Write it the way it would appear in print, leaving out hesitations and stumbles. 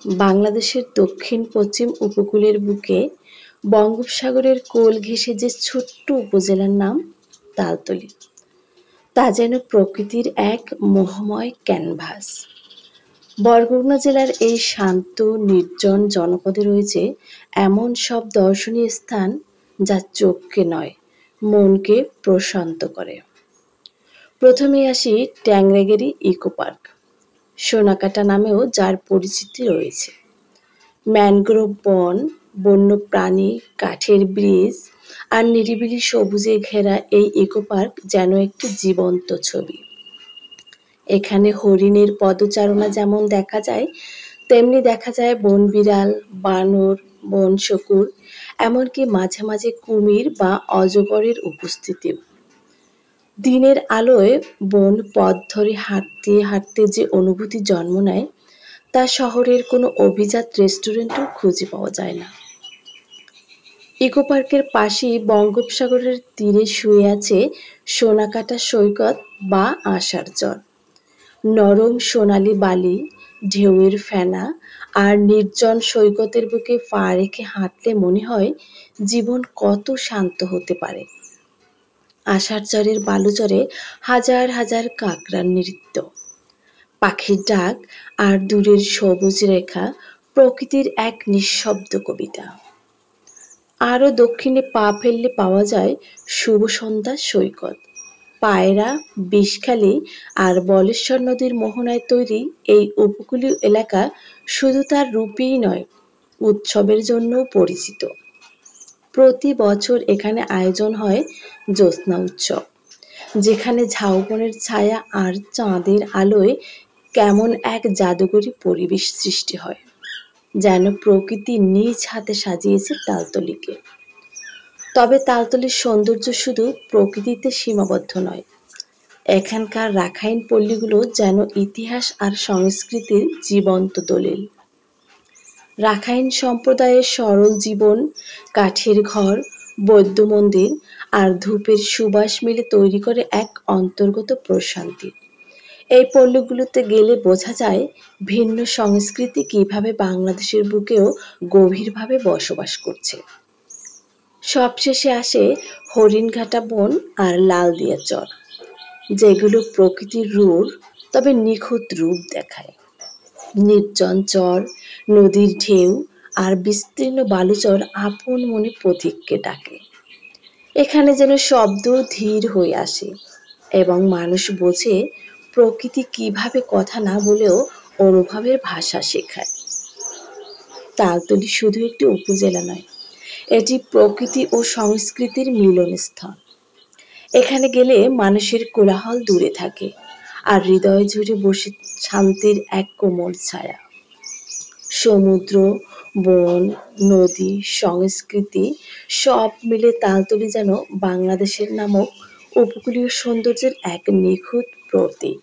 বাংলাদেশের দক্ষিণ-পশ্চিম উপকূলের বুকে বঙ্গোপসাগরের কোল ঘেঁষে যে ছোট্ট উপজেলার নাম তালতলী, তা যেন প্রকৃতির এক মোহময় ক্যানভাস। বরগুনা জেলার এই শান্ত নির্জন জনপদে রয়েছে এমন সব দর্শনীয় স্থান যা চোখকে নয়, মনকে প্রশান্ত করে। প্রথমেই আসি ট্যাংরাগেরি ইকো পার্ক, সোনাকাটা নামেও যার পরিচিতি রয়েছে। ম্যানগ্রোভ বন, বন্য প্রাণী, কাঠের ব্রিজ আর নিরিবিলি সবুজে ঘেরা এই ইকো পার্ক যেন একটি জীবন্ত ছবি। এখানে হরিণের পদচারণা যেমন দেখা যায়, তেমনি দেখা যায় বনবিড়াল, বানর, বন শকুর, এমনকি মাঝে মাঝে কুমির বা অজগরের উপস্থিতিও। দিনের আলোয় বন পথ ধরে হাঁটতে হাঁটতে যে অনুভূতি জন্ম নেয়, তা শহরের কোনো অভিজাত রেস্টুরেন্টেও খুঁজে পাওয়া যায় না। ইকো পার্কের পাশেই বঙ্গোপসাগরের তীরে শুয়ে আছে সোনাকাটা সৈকত বা আশার চর। নরম সোনালি বালি, ঢেউয়ের ফেনা আর নির্জন সৈকতের বুকে পা রেখে হাঁটলে মনে হয় জীবন কত শান্ত হতে পারে। আষাঢ় চরের বালুচরে হাজার হাজার কাকড়ার নৃত্য, পাখির ডাক আর দূরের সবুজ রেখা প্রকৃতির এক নিঃশব্দ কবিতা। আরও দক্ষিণে পা ফেললে পাওয়া যায় শুভ সন্ধ্যা সৈকত। পায়রা, বিষখালী আর বলেশ্বর নদীর মোহনায় তৈরি এই উপকূলীয় এলাকা শুধু তার রূপেই নয়, উৎসবের জন্যও পরিচিত। প্রতি বছর এখানে আয়োজন হয় জ্যোৎস্না উৎসব, যেখানে ঝাউবনের ছায়া আর চাঁদের আলোয় কেমন এক জাদুকরী পরিবেশ সৃষ্টি হয়, যেন প্রকৃতি নিজ হাতে সাজিয়েছে তালতলীকে। তবে তালতলীর সৌন্দর্য শুধু প্রকৃতিতে সীমাবদ্ধ নয়, এখানকার রাখাইন পল্লীগুলো যেন ইতিহাস আর সংস্কৃতির জীবন্ত দলিল। রাখাইন সম্প্রদায়ের সরল জীবন, কাঠের ঘর, বৌদ্ধ মন্দির আর ধূপের সুবাস মিলে তৈরি করে এক অন্তর্গত প্রশান্তি। এই পল্লীগুলোতে গেলে বোঝা যায় ভিন্ন সংস্কৃতি কিভাবে বাংলাদেশের বুকেও গভীরভাবে বসবাস করছে। সবশেষে আসে হরিণঘাটা বন আর লালদিয়া চর, যেগুলো প্রকৃতির রূঢ় তবে নিখুঁত রূপ দেখায়। নির্জন চর, নদীর ঢেউ আর বিস্তীর্ণ বালুচর আপন মনে পথিককে ডাকে। এখানে যেন শব্দ ধীর হয়ে আসে এবং মানুষ বোঝে প্রকৃতি কিভাবে কথা না বলেও অনুভবের ভাষা শেখায়। তালতলী শুধু একটি উপজেলা নয়, এটি প্রকৃতি ও সংস্কৃতির মিলনস্থল। এখানে গেলে মানুষের কোলাহল দূরে থাকে আর হৃদয় জুড়ে বসে শান্তির এক কোমল ছায়া। সমুদ্র, বন, নদী, সংস্কৃতি সব মিলে তালতলী যেন বাংলাদেশের নামক উপকূলীয় সৌন্দর্যের এক নিখুঁত প্রতীক।